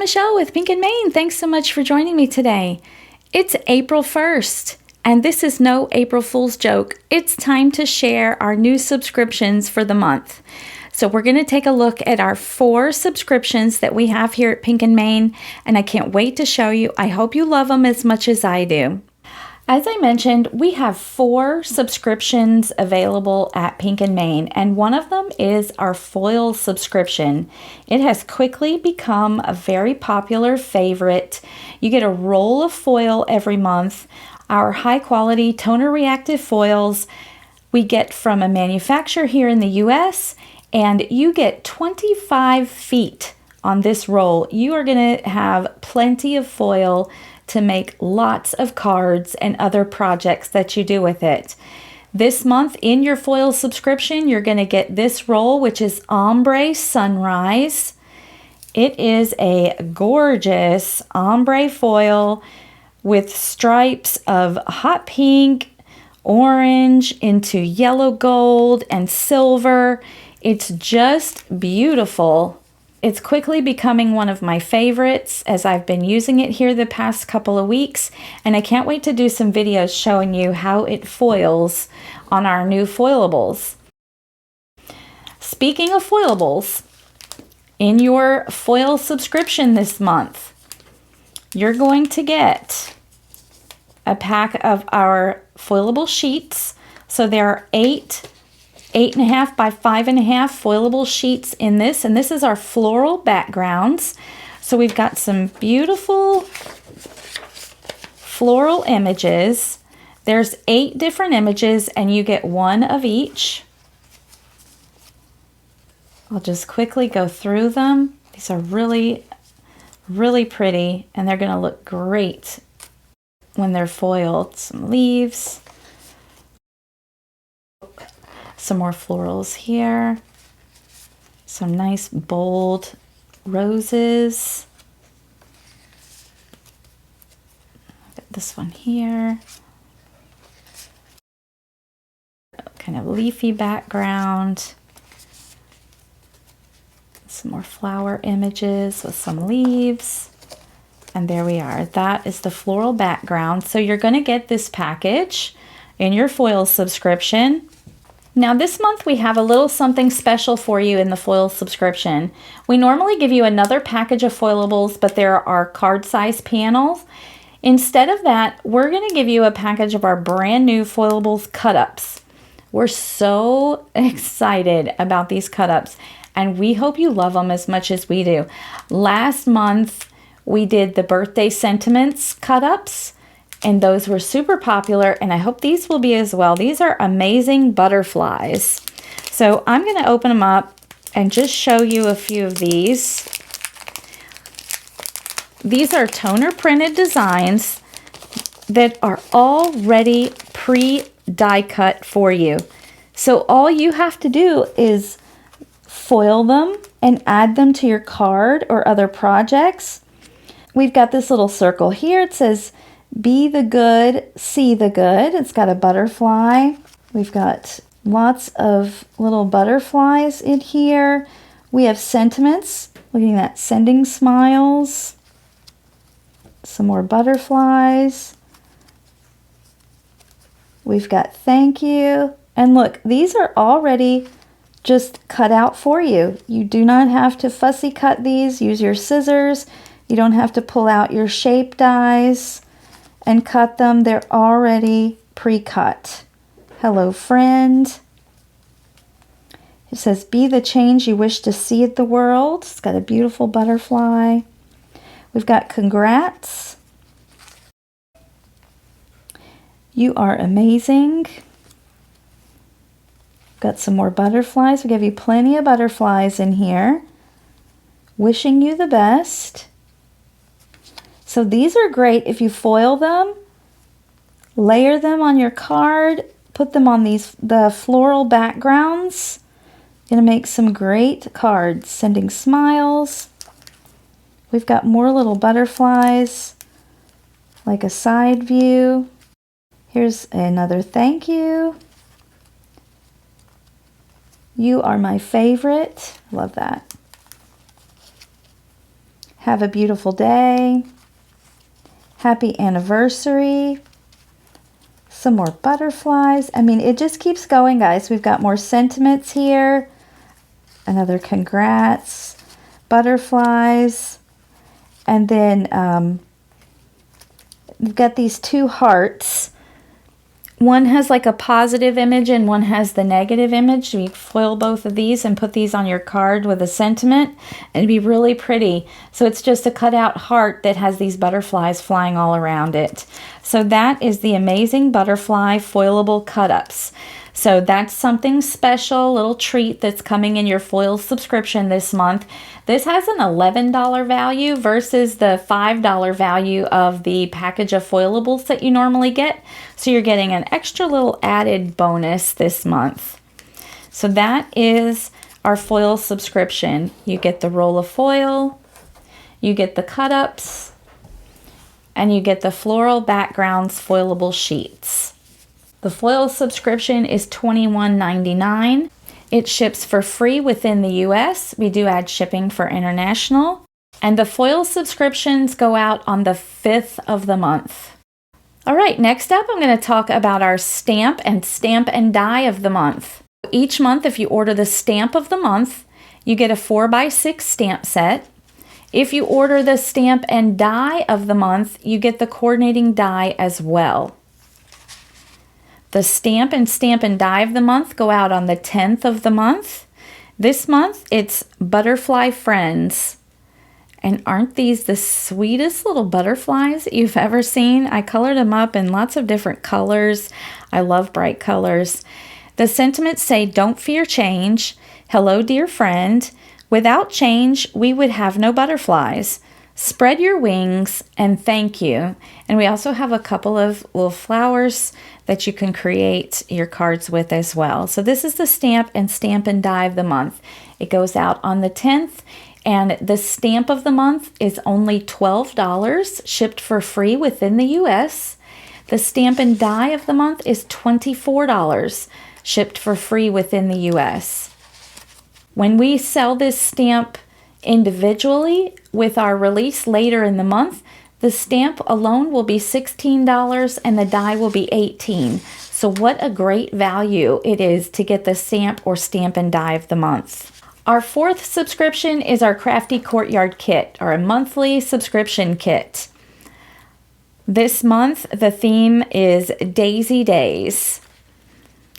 Michelle with Pink and Main. Thanks so much for joining me today. It's April 1st, and this is no April Fool's joke. It's time to share our new subscriptions for the month. So we're going to take a look at our 4 subscriptions that we have here at Pink and Main, and I can't wait to show you. I hope you love them as much as I do. As I mentioned, we have 4 subscriptions available at Pink and Main, and one of them is our foil subscription. It has quickly become a very popular favorite. You get a roll of foil every month. Our high-quality toner reactive foils we get from a manufacturer here in the US, and you get 25 feet on this roll. You are going to have plenty of foil to make lots of cards and other projects that you do with it. This month in your foil subscription, you're going to get this roll, which is Ombre Sunrise. It is a gorgeous ombre foil with stripes of hot pink, orange into yellow gold and silver. It's just beautiful. It's quickly becoming one of my favorites as I've been using it here the past couple of weeks, and I can't wait to do some videos showing you how it foils on our new foilables. Speaking of foilables, in your foil subscription this month, you're going to get a pack of our foilable sheets. So there are 8.5 by 5.5 foilable sheets in this, and this is our floral backgrounds. So we've got some beautiful floral images. There's 8 different images, and you get 1 of each. I'll just quickly go through them. These are really, really pretty, and they're going to look great when they're foiled. Some leaves. Some more florals here. Some nice bold roses. Got this one here. Kind of leafy background. Some more flower images with some leaves. And there we are. That is the floral background. So you're going to get this package in your foil subscription. Now this month we have a little something special for you in the foil subscription. We normally give you another package of foilables, but there are card size panels. Instead of that, we're going to give you a package of our brand new foilables cut-ups. We're so excited about these cut-ups, and we hope you love them as much as we do. Last month we did the birthday sentiments cut-ups, and those were super popular, and I hope these will be as well. These are amazing butterflies. So I'm going to open them up and just show you a few of these. These are toner printed designs that are already pre-die cut for you. So all you have to do is foil them and add them to your card or other projects. We've got this little circle here. It says, "Be the good, see the good." It's got a butterfly. We've got lots of little butterflies in here. We have sentiments, looking at sending smiles. Some more butterflies. We've got thank you. And look, these are already just cut out for you. You do not have to fussy cut these. Use your scissors. You don't have to pull out your shape dies and cut them. They're already pre-cut. Hello, friend. It says, "Be the change you wish to see in the world." It's got a beautiful butterfly. We've got congrats. You are amazing. Got some more butterflies. We give you plenty of butterflies in here. Wishing you the best. So these are great if you foil them, layer them on your card, put them on the floral backgrounds. Gonna make some great cards. Sending smiles. We've got more little butterflies, like a side view. Here's another thank you. You are my favorite. Love that. Have a beautiful day. Happy anniversary. Some more butterflies. I mean, it just keeps going, guys. We've got more sentiments here. Another congrats. Butterflies. And then we've got these two hearts. One has like a positive image and one has the negative image. We foil both of these and put these on your card with a sentiment, and it'd be really pretty. So it's just a cutout heart that has these butterflies flying all around it. So that is the Amazing Butterfly Foilable Cut-Ups. So that's something special, little treat that's coming in your foil subscription this month. This has an $11 value versus the $5 value of the package of foilables that you normally get. So you're getting an extra little added bonus this month. So that is our foil subscription. You get the roll of foil, you get the cut-ups, and you get the floral backgrounds foilable sheets. The foil subscription is $21.99. It ships for free within the US. We do add shipping for international. And the foil subscriptions go out on the 5th of the month. All right, next up I'm going to talk about our stamp and die of the month. Each month, if you order the stamp of the month, you get a 4x6 stamp set. If you order the stamp and die of the month, you get the coordinating die as well. The stamp and die of the month go out on the 10th of the month. This month, it's Butterfly Friends. And aren't these the sweetest little butterflies that you've ever seen? I colored them up in lots of different colors. I love bright colors. The sentiments say, "Don't fear change. Hello, dear friend. Without change, we would have no butterflies. Spread your wings and thank you." And we also have a couple of little flowers that you can create your cards with as well. So this is the stamp and die of the month. It goes out on the 10th, and the stamp of the month is only $12, shipped for free within the US. The stamp and die of the month is $24, shipped for free within the US. When we sell this stamp individually with our release later in the month, the stamp alone will be $16 and the die will be $18. So what a great value it is to get the stamp or stamp and die of the month. Our fourth subscription is our Crafty Courtyard Kit, or a monthly subscription kit. This month, the theme is Daisy Days.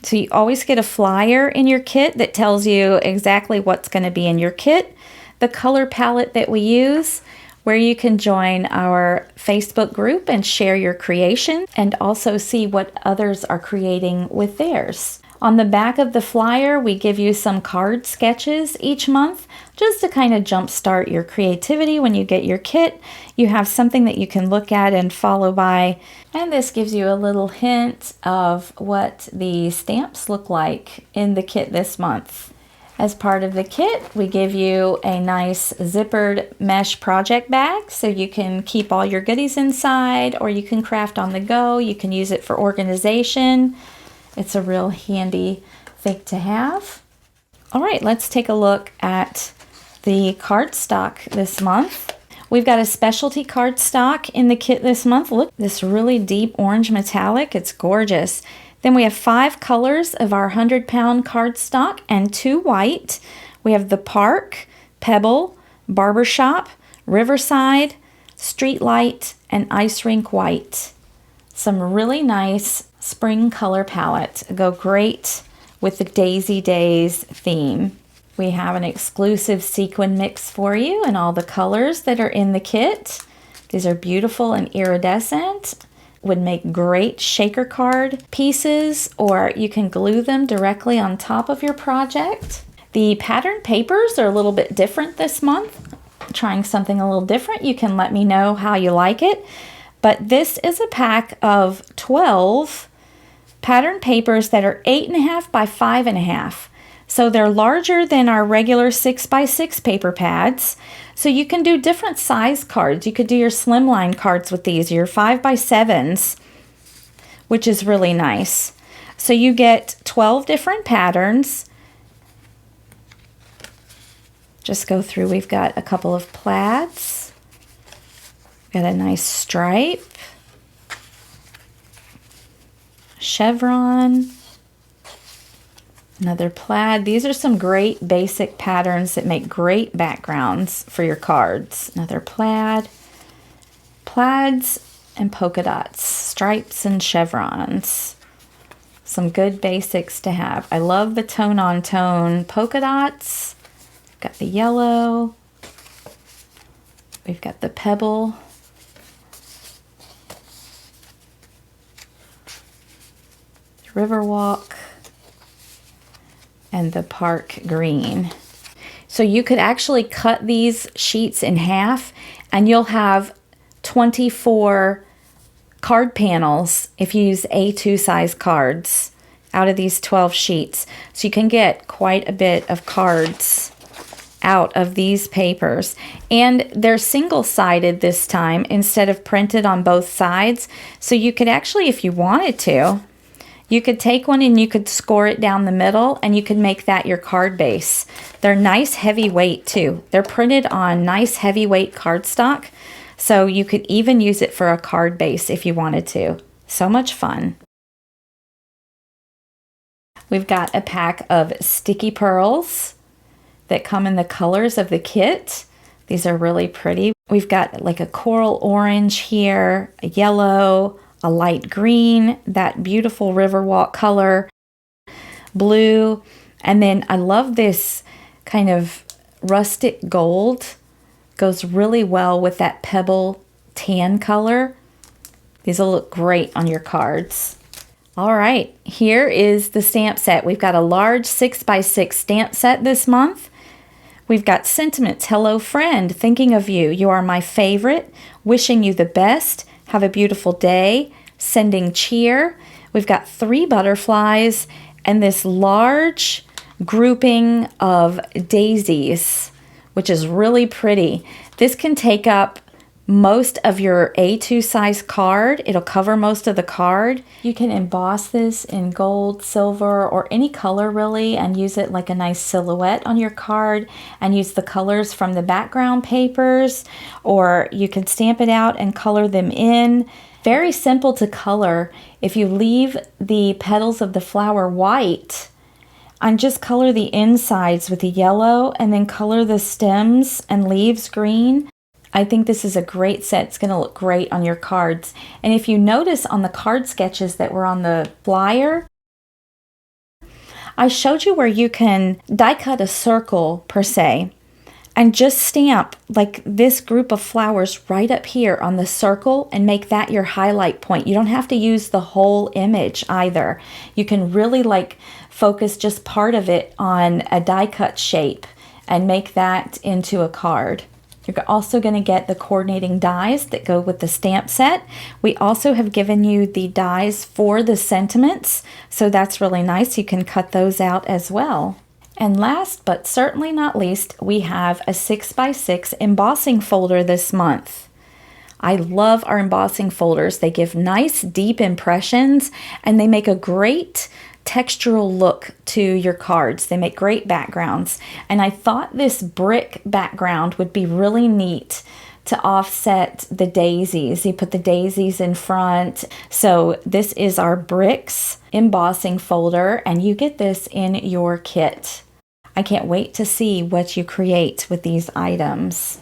So you always get a flyer in your kit that tells you exactly what's going to be in your kit, the color palette that we use, where you can join our Facebook group and share your creation, and also see what others are creating with theirs. On the back of the flyer, we give you some card sketches each month, just to kind of jumpstart your creativity. When you get your kit, you have something that you can look at and follow by. And this gives you a little hint of what the stamps look like in the kit this month. As part of the kit, we give you a nice zippered mesh project bag so you can keep all your goodies inside, or you can craft on the go. You can use it for organization. It's a real handy thing to have. All right, let's take a look at the cardstock this month. We've got a specialty cardstock in the kit this month. Look, this really deep orange metallic. It's gorgeous. Then we have 5 colors of our 100-pound cardstock and 2 white. We have the Park, Pebble, Barbershop, Riverside, Streetlight, and Ice Rink White. Some really nice spring color palette. Go great with the Daisy Days theme. We have an exclusive sequin mix for you and all the colors that are in the kit. These are beautiful and iridescent. Would make great shaker card pieces, or you can glue them directly on top of your project. The pattern papers are a little bit different this month. Trying something a little different. You can let me know how you like it. But this is a pack of 12 pattern papers that are 8.5 by 5.5. So they're larger than our regular 6x6 paper pads. So you can do different size cards. You could do your slimline cards with these, your 5x7s, which is really nice. So you get 12 different patterns. Just go through. We've got a couple of plaids, Got a nice stripe, chevron, another plaid. These are some great basic patterns that make great backgrounds for your cards. Another plaid, plaids and polka dots, stripes and chevrons. Some good basics to have. I love the tone-on-tone polka dots. Got the yellow. We've got the pebble. Riverwalk, and the park green. So you could actually cut these sheets in half and you'll have 24 card panels if you use A2 size cards out of these 12 sheets. So you can get quite a bit of cards out of these papers. And they're single-sided this time instead of printed on both sides. So you could actually, if you wanted to, you could take one and you could score it down the middle and you could make that your card base. They're nice heavyweight too. They're printed on nice heavyweight cardstock. So you could even use it for a card base if you wanted to. So much fun. We've got a pack of sticky pearls that come in the colors of the kit. These are really pretty. We've got like a coral orange here, a yellow, a light green, that beautiful Riverwalk color, blue, and then I love this kind of rustic gold. Goes really well with that pebble tan color. These will look great on your cards. All right, here is the stamp set. We've got a large 6x6 stamp set this month. We've got sentiments. Hello, friend. Thinking of you. You are my favorite. Wishing you the best. Have a beautiful day. Sending cheer. We've got 3 butterflies and this large grouping of daisies, which is really pretty. This can take up most of your A2 size card. It'll cover most of the card. You can emboss this in gold, silver, or any color really, and use it like a nice silhouette on your card and use the colors from the background papers, or you can stamp it out and color them in. Very simple to color. If you leave the petals of the flower white and just color the insides with the yellow and then color the stems and leaves green, I think this is a great set. It's going to look great on your cards. And if you notice on the card sketches that were on the flyer, I showed you where you can die cut a circle per se and just stamp like this group of flowers right up here on the circle and make that your highlight point. You don't have to use the whole image either. You can really like focus just part of it on a die cut shape and make that into a card. You're also going to get the coordinating dies that go with the stamp set. We also have given you the dies for the sentiments, so that's really nice. You can cut those out as well. And last but certainly not least, we have a 6x6 embossing folder this month. I love our embossing folders. They give nice deep impressions and they make a great textural look to your cards. They make great backgrounds. And I thought this brick background would be really neat to offset the daisies. You put the daisies in front. So this is our bricks embossing folder and you get this in your kit. I can't wait to see what you create with these items.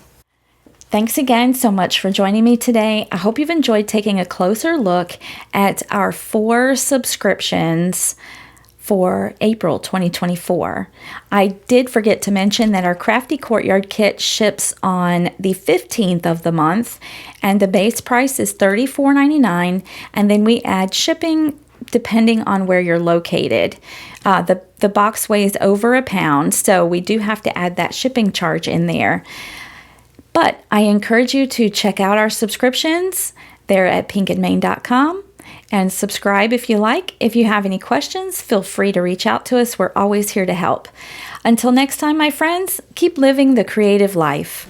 Thanks again so much for joining me today. I hope you've enjoyed taking a closer look at our 4 subscriptions for April 2024. I did forget to mention that our Crafty Courtyard kit ships on the 15th of the month, and the base price is $34.99, and then we add shipping depending on where you're located. The box weighs over a pound, so we do have to add that shipping charge in there. But I encourage you to check out our subscriptions. They're at pinkandmain.com. And subscribe if you like. If you have any questions, feel free to reach out to us. We're always here to help. Until next time, my friends, keep living the creative life.